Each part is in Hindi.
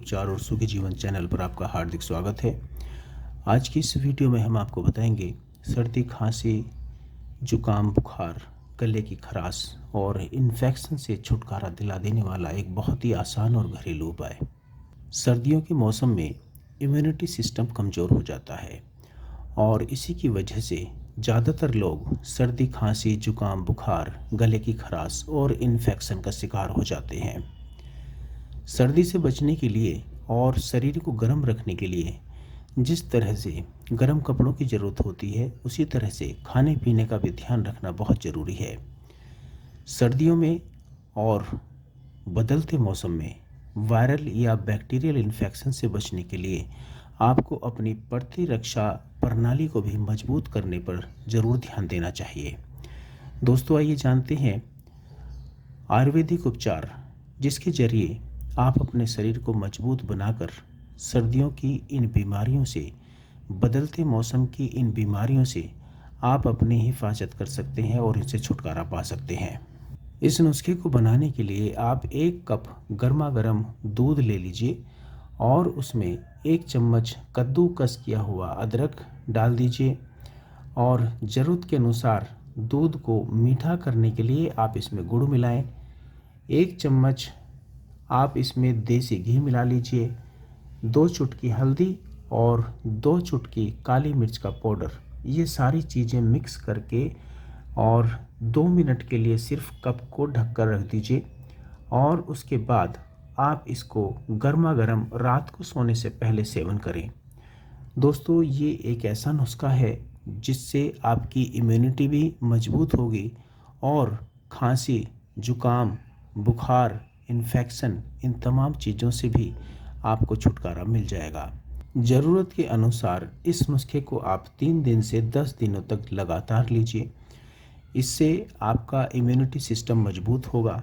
उपचार और सुखी जीवन चैनल पर आपका हार्दिक स्वागत है। आज की इस वीडियो में हम आपको बताएंगे सर्दी, खांसी, जुकाम, बुखार, गले की खराश और इन्फेक्शन से छुटकारा दिला देने वाला एक बहुत ही आसान और घरेलू उपाय। सर्दियों के मौसम में इम्यूनिटी सिस्टम कमज़ोर हो जाता है और इसी की वजह से ज़्यादातर लोग सर्दी, खांसी, जुकाम, बुखार, गले की खराश और इन्फेक्शन का शिकार हो जाते हैं। सर्दी से बचने के लिए और शरीर को गर्म रखने के लिए जिस तरह से गर्म कपड़ों की ज़रूरत होती है, उसी तरह से खाने पीने का भी ध्यान रखना बहुत ज़रूरी है। सर्दियों में और बदलते मौसम में वायरल या बैक्टीरियल इन्फेक्शन से बचने के लिए आपको अपनी प्रतिरक्षा प्रणाली को भी मजबूत करने पर ज़रूर ध्यान देना चाहिए। दोस्तों, आइए जानते हैं आयुर्वेदिक उपचार जिसके ज़रिए आप अपने शरीर को मजबूत बनाकर सर्दियों की इन बीमारियों से, बदलते मौसम की इन बीमारियों से आप अपनी हिफाजत कर सकते हैं और इनसे छुटकारा पा सकते हैं। इस नुस्खे को बनाने के लिए आप 1 कप गर्मा गर्म दूध ले लीजिए और उसमें 1 चम्मच कद्दूकस किया हुआ अदरक डाल दीजिए और ज़रूरत के अनुसार दूध को मीठा करने के लिए आप इसमें गुड़ मिलाएं। 1 चम्मच आप इसमें देसी घी मिला लीजिए, 2 चुटकी हल्दी और 2 चुटकी काली मिर्च का पाउडर। ये सारी चीज़ें मिक्स करके और 2 मिनट के लिए सिर्फ कप को ढककर रख दीजिए और उसके बाद आप इसको गर्मा गर्म रात को सोने से पहले सेवन करें। दोस्तों, ये एक ऐसा नुस्खा है जिससे आपकी इम्यूनिटी भी मजबूत होगी और खांसी, जुकाम, बुखार, इन्फेक्शन, इन तमाम चीज़ों से भी आपको छुटकारा मिल जाएगा। ज़रूरत के अनुसार इस नुस्खे को आप 3 दिन से 10 दिनों तक लगातार लीजिए। इससे आपका इम्यूनिटी सिस्टम मजबूत होगा।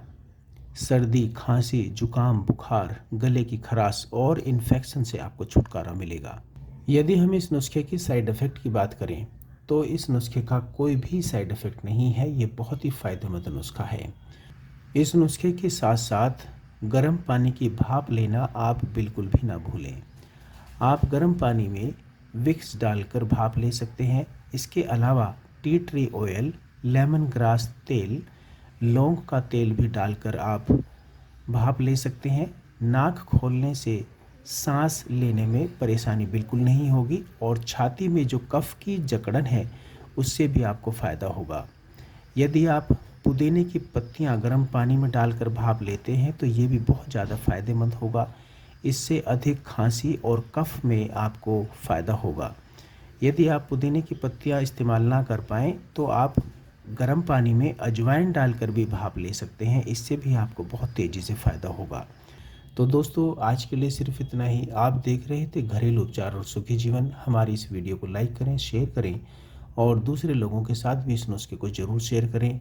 सर्दी, खांसी, जुकाम, बुखार, गले की खराश और इन्फेक्शन से आपको छुटकारा मिलेगा। यदि हम इस नुस्खे की साइड इफ़ेक्ट की बात करें तो इस नुस्खे का कोई भी साइड इफ़ेक्ट नहीं है। ये बहुत ही फ़ायदेमंद नुस्खा है। इस नुस्खे के साथ साथ गर्म पानी की भाप लेना आप बिल्कुल भी ना भूलें। आप गर्म पानी में विक्स डालकर भाप ले सकते हैं। इसके अलावा tea tree oil, lemon grass तेल, लौंग का तेल भी डालकर आप भाप ले सकते हैं। नाक खोलने से सांस लेने में परेशानी बिल्कुल नहीं होगी और छाती में जो कफ की जकड़न है उससे भी आपको फ़ायदा होगा। यदि आप पुदीने की पत्तियां गर्म पानी में डालकर भाप लेते हैं तो ये भी बहुत ज़्यादा फ़ायदेमंद होगा। इससे अधिक खांसी और कफ में आपको फ़ायदा होगा। यदि आप पुदीने की पत्तियां इस्तेमाल ना कर पाएँ तो आप गर्म पानी में अजवाइन डालकर भी भाप ले सकते हैं। इससे भी आपको बहुत तेज़ी से फ़ायदा होगा। तो दोस्तों, आज के लिए सिर्फ इतना ही। आप देख रहे थे घरेलू उपचार और सुखी जीवन। हमारी इस वीडियो को लाइक करें, शेयर करें और दूसरे लोगों के साथ भी इस नुस्खे को ज़रूर शेयर करें।